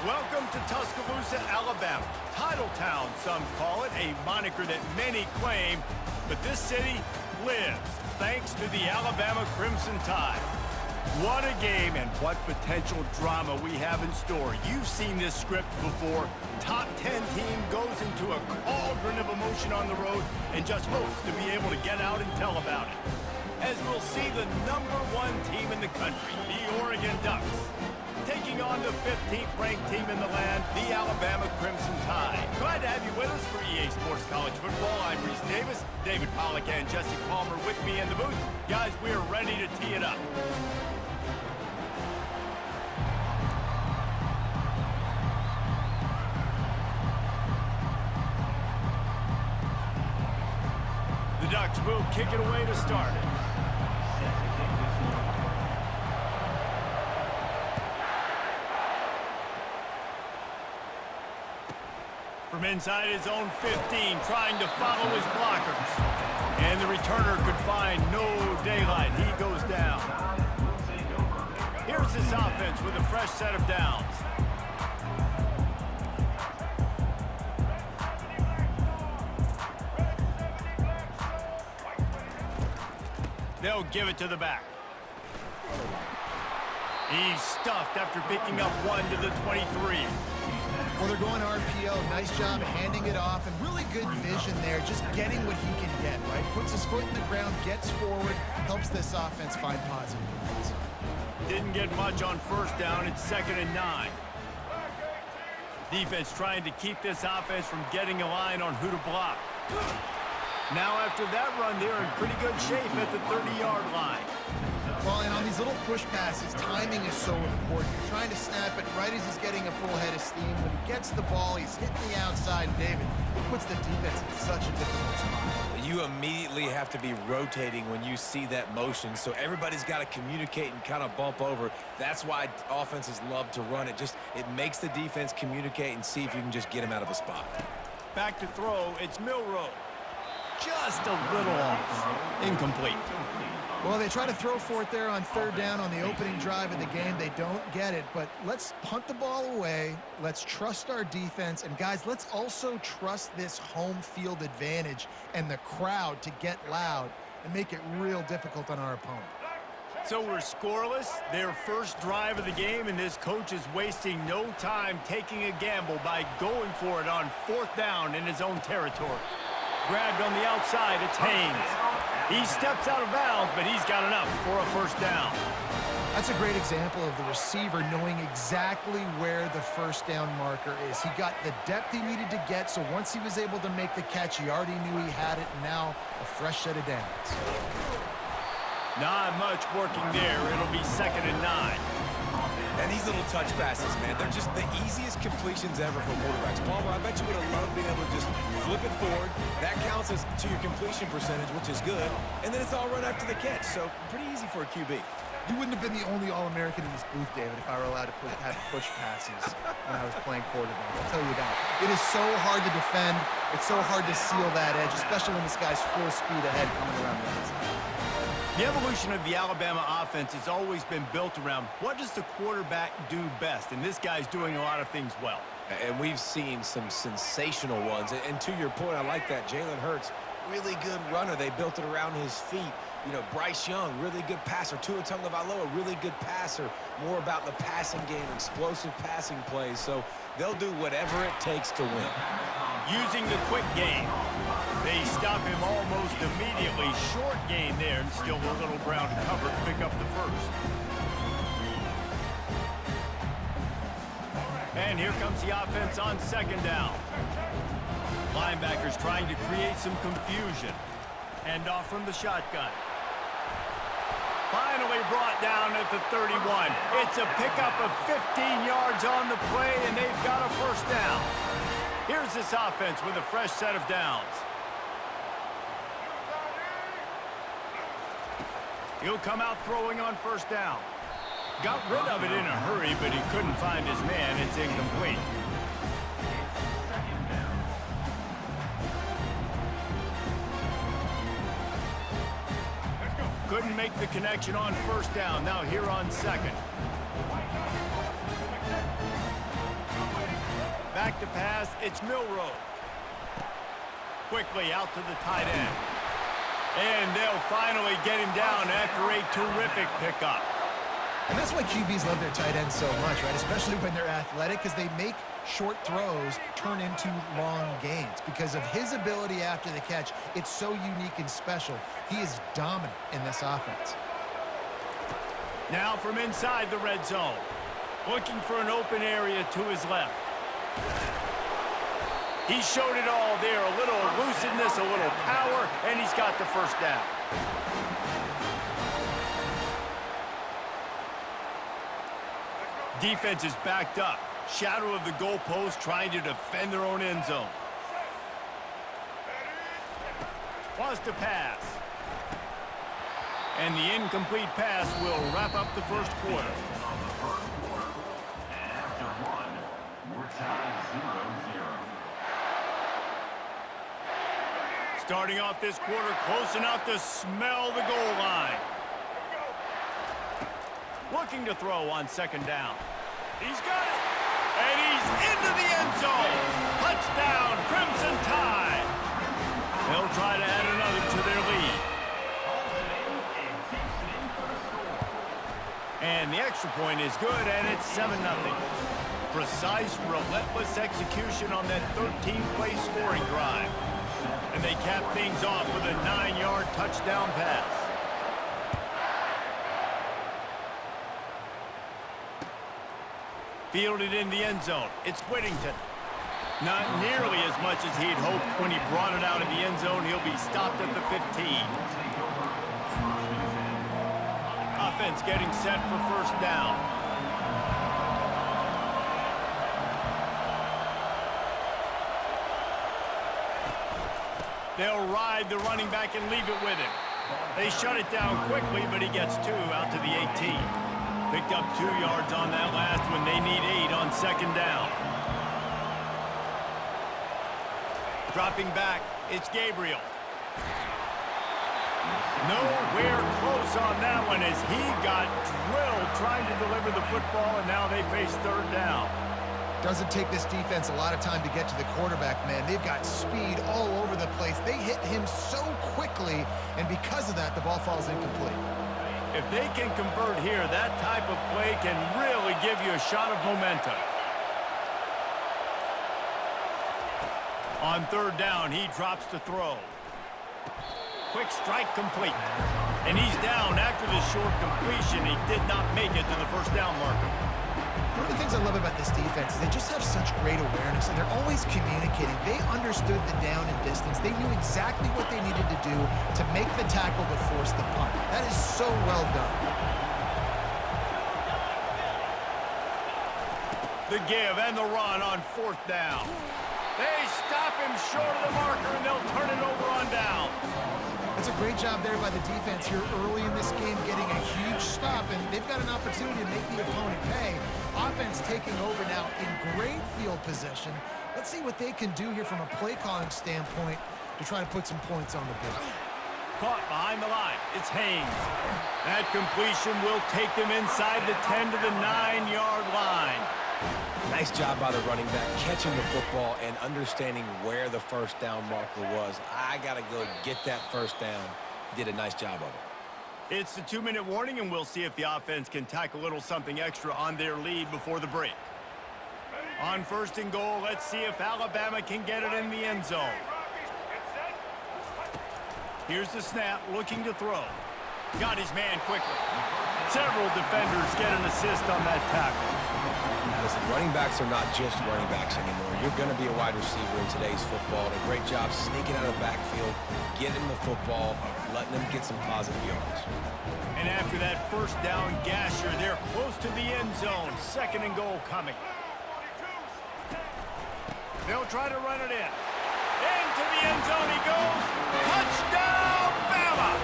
Welcome to Tuscaloosa, Alabama. Title Town, some call it, a moniker that many claim, but this city lives thanks to the Alabama Crimson Tide. What a game and what potential drama we have in store. You've seen this script before. Top 10 team goes into a cauldron of emotion on the road and just hopes to be able to get out and tell about it. As we'll see the #1 team in the country, the Oregon Ducks, taking on the 15th ranked team in the land, the Alabama Crimson Tide. Glad to have you with us for EA Sports College Football. I'm Reese Davis, David Pollack and Jesse Palmer with me in the booth. Guys, we are ready to tee it up. The Ducks will kick it away to start. From inside his own 15, trying to follow his blockers. And the returner could find no daylight. He goes down. Here's this offense with a fresh set of downs. They'll give it to the back. He's stuffed after picking up one to the 23. Well, they're going RPO. Nice job handing it off, and really good vision there, just getting what he can get, right? Puts his foot in the ground, gets forward, helps this offense find positive points. Didn't get much on first down. It's 2nd and 9. Defense trying to keep this offense from getting a line on who to block. Now after that run, they're in pretty good shape at the 30-yard line. Well, and on these little push passes, timing is so important. You're trying to snap it right as he's getting a full head of steam. When he gets the ball, he's hitting the outside, and David, it puts the defense in such a difficult spot. You immediately have to be rotating when you see that motion, so everybody's got to communicate and kind of bump over. That's why offenses love to run it. It makes the defense communicate and see if you can just get him out of a spot. Back to throw, it's Milroe. Just a little off. Incomplete. Well, they try to throw for it there on 3rd down on the opening drive of the game. They don't get it, but let's punt the ball away. Let's trust our defense. And, guys, let's also trust this home field advantage and the crowd to get loud and make it real difficult on our opponent. So we're scoreless, their first drive of the game, and this coach is wasting no time taking a gamble by going for it on 4th down in his own territory. Grabbed on the outside, it's Haynes. He steps out of bounds, but he's got enough for a 1st down. That's a great example of the receiver knowing exactly where the 1st down marker is. He got the depth he needed to get, so once he was able to make the catch, he already knew he had it, and now a fresh set of downs. Not much working there. It'll be 2nd and 9. And these little touch passes, man, they're just the easiest completions ever for quarterbacks. Palmer, I bet you would have loved being able to just flip it forward. That counts as to your completion percentage, which is good. And then it's all right after the catch, so pretty easy for a QB. You wouldn't have been the only All-American in this booth, David, if I were allowed to have push passes when I was playing quarterback. I'll tell you that. It is so hard to defend. It's so hard to seal that edge, especially when this guy's full speed ahead coming around the outside. The evolution of the Alabama offense has always been built around what does the quarterback do best, and this guy's doing a lot of things well. And we've seen some sensational ones. And to your point, I like that. Jalen Hurts, really good runner. They built it around his feet. You know, Bryce Young, really good passer. Tua Tagovailoa, really good passer. More about the passing game, explosive passing plays. So they'll do whatever it takes to win. Using the quick game. They stop him almost immediately. Short gain there, and still a little ground to cover to pick up the 1st. And here comes the offense on 2nd down. Linebackers trying to create some confusion. Hand off from the shotgun. Finally brought down at the 31. It's a pickup of 15 yards on the play, and they've got a 1st down. Here's this offense with a fresh set of downs. He'll come out throwing on 1st down. Got rid of it in a hurry, but he couldn't find his man. It's incomplete. Couldn't make the connection on 1st down. Now here on 2nd. to pass. It's Milrow. Quickly out to the tight end. And they'll finally get him down after a terrific pickup. And that's why QBs love their tight ends so much, right? Especially when they're athletic, because they make short throws turn into long gains. Because of his ability after the catch, it's so unique and special. He is dominant in this offense. Now from inside the red zone. Looking for an open area to his left. He showed it all there. A little elusiveness, a little power, and he's got the first down. Defense is backed up. Shadow of the goalpost, trying to defend their own end zone. Wants to pass. And the incomplete pass will wrap up the first quarter. After one, we're tied 0-0. Starting off this quarter close enough to smell the goal line. Looking to throw on second down. He's got it. And he's into the end zone. Touchdown, Crimson Tide. They'll try to add another to their lead. And the extra point is good, and it's 7-0. Precise, relentless execution on that 13-play scoring drive. And they cap things off with a 9-yard touchdown pass. Fielded in the end zone. It's Whittington. Not nearly as much as he'd hoped when he brought it out of the end zone. He'll be stopped at the 15. Offense getting set for first down. They'll ride the running back and leave it with him. They shut it down quickly, but he gets 2 out to the 18. Picked up 2 yards on that last when they need 8 on second down. Dropping back, it's Gabriel. Nowhere close on that one as he got drilled trying to deliver the football, and now they face third down. Doesn't take this defense a lot of time to get to the quarterback, man. They've got speed all over the place. They hit him so quickly, and because of that, the ball falls incomplete. If they can convert here, that type of play can really give you a shot of momentum. On third down, he drops to throw. Quick strike complete. And he's down after the short completion. He did not make it to the first down marker. One of the things I love about this defense is they just have such great awareness, and they're always communicating. They understood the down and distance. They knew exactly what they needed to do to make the tackle to force the punt. That is so well done. The give and the run on fourth down. They stop him short of the marker, and they'll turn it over on downs. It's a great job there by the defense here early in this game, getting a huge stop, and they've got an opportunity to make the opponent pay. Offense taking over now in great field position. Let's see what they can do here from a play calling standpoint to try to put some points on the board. Caught behind the line. It's Haynes. That completion will take them inside the 10 to the 9-yard line. Nice job by the running back, catching the football and understanding where the first down marker was. I got to go get that first down. He did a nice job of it. It's the 2-minute warning, and we'll see if the offense can tack a little something extra on their lead before the break. On first and goal, let's see if Alabama can get it in the end zone. Here's the snap, looking to throw. Got his man quickly. Several defenders get an assist on that tackle. Listen, running backs are not just running backs anymore. You're going to be a wide receiver in today's football. And a great job sneaking out of the backfield, getting the football, letting them get some positive yards. And after that first down gasher, they're close to the end zone. Second and goal coming. They'll try to run it in. Into the end zone he goes. Touchdown, Bama!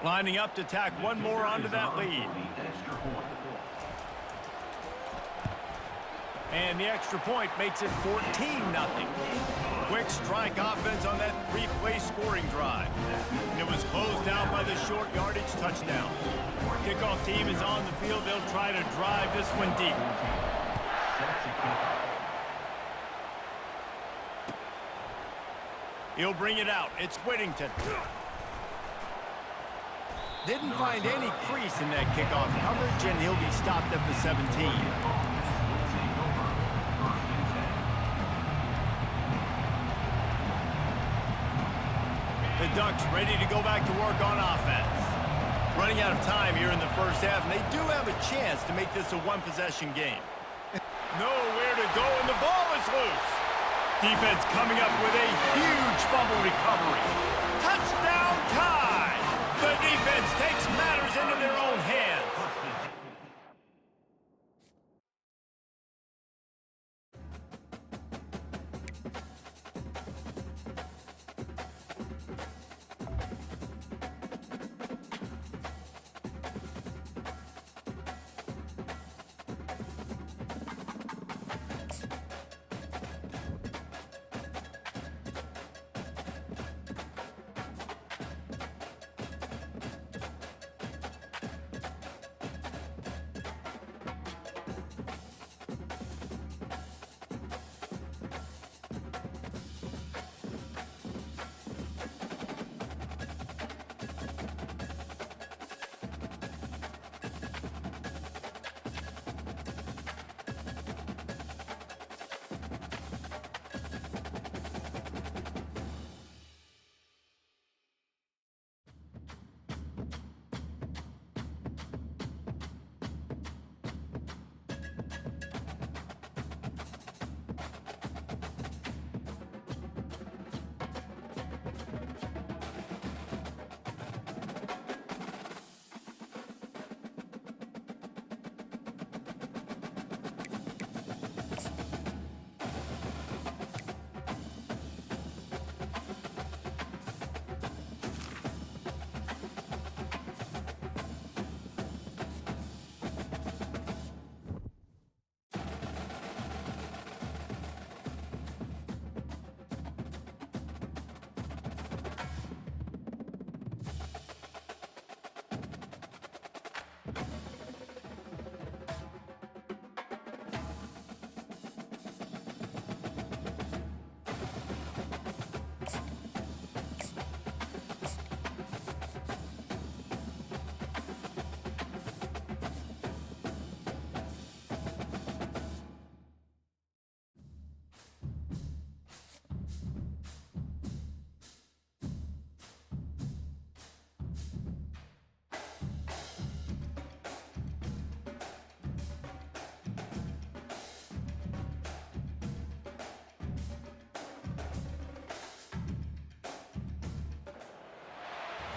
Lining up to tack one more onto that lead. And the extra point makes it 14-0. Quick strike offense on that three-play scoring drive. And it was closed out by the short yardage touchdown. Kickoff team is on the field. They'll try to drive this one deep. He'll bring it out. It's Whittington. Didn't find any crease in that kickoff coverage, and he'll be stopped at the 17. The Ducks ready to go back to work on offense. Running out of time here in the first half, and they do have a chance to make this a one-possession game. Nowhere to go, and the ball is loose. Defense coming up with a huge fumble recovery. Touchdown tie! The defense takes matters into their own hands.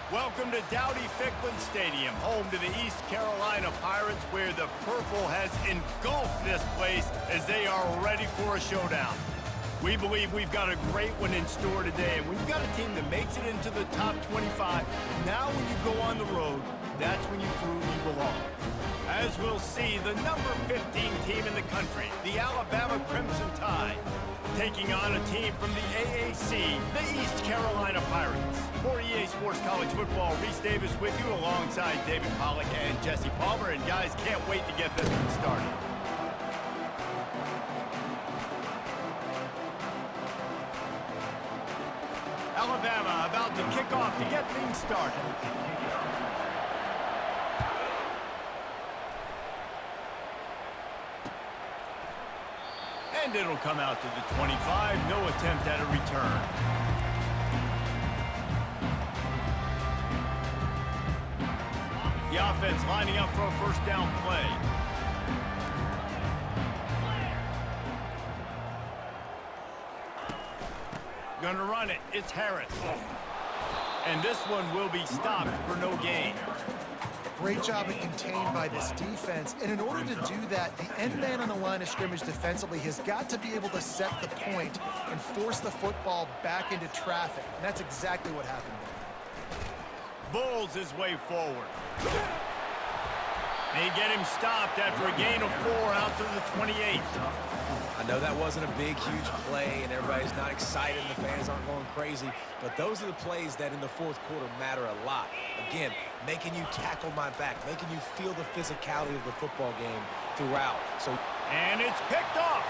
Welcome to Dowdy-Ficklin Stadium, home to the East Carolina Pirates, where the purple has engulfed this place as they are ready for a showdown. We believe we've got a great one in store today, and we've got a team that makes it into the top 25. Now when you go on the road, that's when you prove you belong. As we'll see, the number 15 team in the country, the Alabama Crimson Tide, taking on a team from the AAC, the East Carolina Pirates. For EA Sports College Football, Reese Davis with you alongside David Pollack and Jesse Palmer. And guys, can't wait to get this one started. Alabama about to kick off to get things started. And it'll come out to the 25. No attempt at a return. The offense lining up for a first down play. Gonna run it. It's Harris. And this one will be stopped for no gain. Great job at contained by this defense. And in order to do that, the end man on the line of scrimmage defensively has got to be able to set the point and force the football back into traffic. And that's exactly what happened there. Bulls his way forward. They get him stopped after a gain of 4 out to the 28. I know that wasn't a big, huge play, and everybody's not excited, and the fans aren't going crazy, but those are the plays that in the fourth quarter matter a lot. Again, making you tackle my back, making you feel the physicality of the football game throughout. And it's picked off.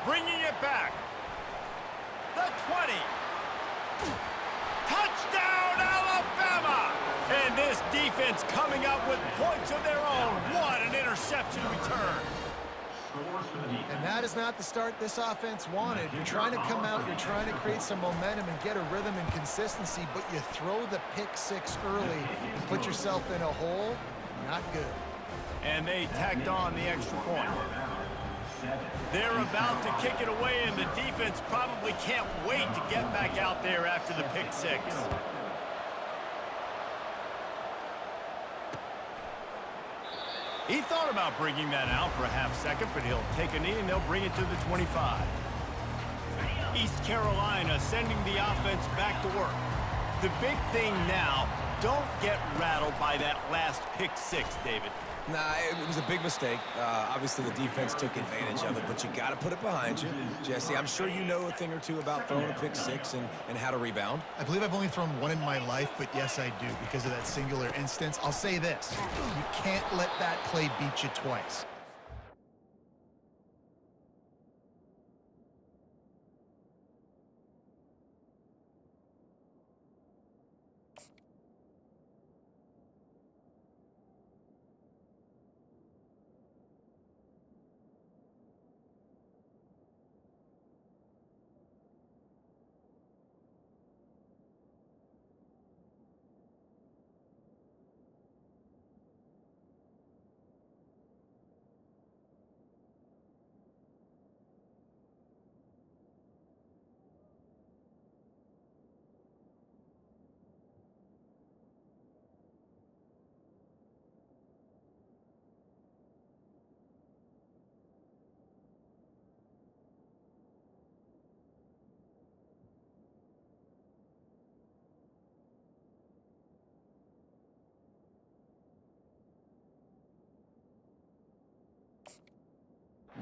Bringing it back. The 20. Touchdown, Alabama! And this defense coming up with points of their own. What an interception return. And that is not the start this offense wanted. You're trying to come out, you're trying to create some momentum and get a rhythm and consistency, but you throw the pick six early and put yourself in a hole. Not good. And they tacked on the extra point. They're about to kick it away, and the defense probably can't wait to get back out there after the pick six. He thought about bringing that out for a half second, but he'll take a knee and they'll bring it to the 25. East Carolina sending the offense back to work. The big thing now, don't get rattled by that last pick six, David. Nah, it was a big mistake. Obviously, the defense took advantage of it, but you got to put it behind you. Jesse, I'm sure you know a thing or two about throwing a pick six and how to rebound. I believe I've only thrown one in my life, but yes, I do because of that singular instance. I'll say this. You can't let that play beat you twice.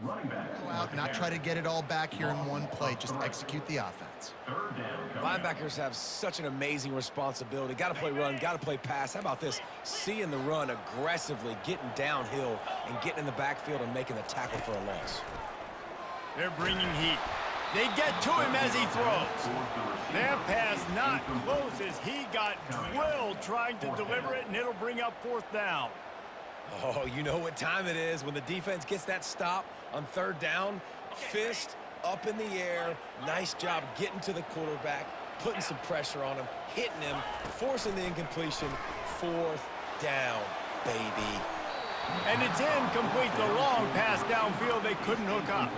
Go out, not try to get it all back here in one play. Just execute the offense. Linebackers have such an amazing responsibility. Got to play run, got to play pass. How about this? Seeing the run aggressively, getting downhill, and getting in the backfield and making the tackle for a loss. They're bringing heat. They get to him as he throws. Their pass not close as he got drilled trying to deliver it, and it'll bring up fourth down. Oh, you know what time it is when the defense gets that stop on third down. Fist up in the air. Nice job getting to the quarterback, putting some pressure on him, hitting him, forcing the incompletion. Fourth down, baby. And it's incomplete. The long pass downfield they couldn't hook up.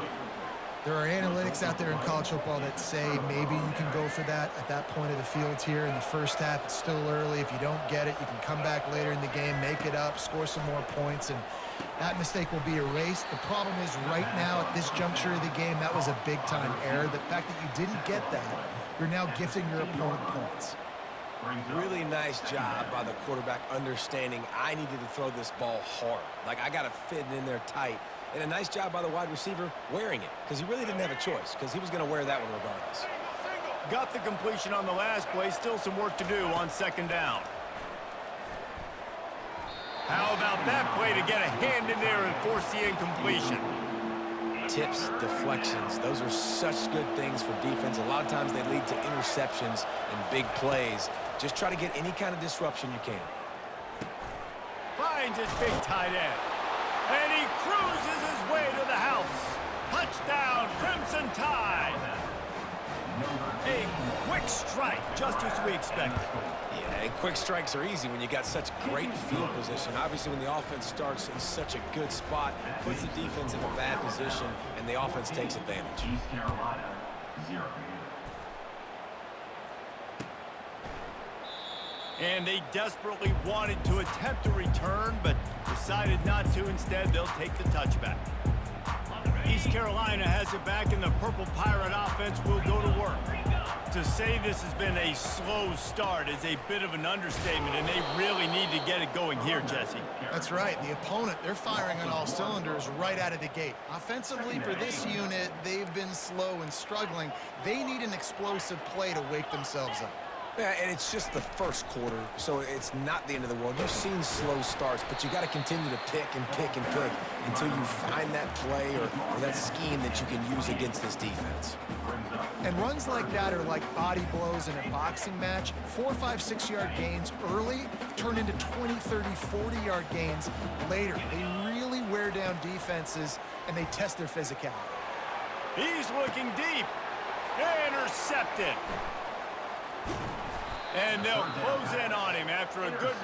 There are analytics out there in college football that say maybe you can go for that at that point of the field here in the first half. It's still early. If you don't get it, you can come back later in the game, make it up, score some more points, and that mistake will be erased. The problem is right now at this juncture of the game, that was a big-time error. The fact that you didn't get that, you're now gifting your opponent points. Really nice job by the quarterback understanding I needed to throw this ball hard. Like, I got to fit it in there tight. And a nice job by the wide receiver wearing it, because he really didn't have a choice, because he was going to wear that one regardless. Got the completion on the last play. Still some work to do on second down. How about that play to get a hand in there and force the incompletion? Tips, deflections, those are such good things for defense. A lot of times they lead to interceptions and big plays. Just try to get any kind of disruption you can. Finds his big tight end. And he cruises his way to the house. Touchdown, Crimson Tide. A quick strike, just as we expected. Yeah, and quick strikes are easy when you got such great field position. Obviously, when the offense starts in such a good spot, puts the defense in a bad position, and the offense takes advantage. East Carolina, 0. And they desperately wanted to attempt a return, but decided not to. Instead, they'll take the touchback. East Carolina has it back, and the Purple Pirate offense will go to work. To say this has been a slow start is a bit of an understatement, and they really need to get it going here, Jesse. That's right. The opponent, they're firing on all cylinders right out of the gate. Offensively, for this unit, they've been slow and struggling. They need an explosive play to wake themselves up. Yeah, and it's just the first quarter, so it's not the end of the world. You've seen slow starts, but you got to continue to pick and pick and pick until you find that play or that scheme that you can use against this defense. And runs like that are like body blows in a boxing match. 4, 5, 6-yard gains early turn into 20, 30, 40-yard gains later. They really wear down defenses, and they test their physicality. He's looking deep. Intercepted. And they'll close in on him after a good...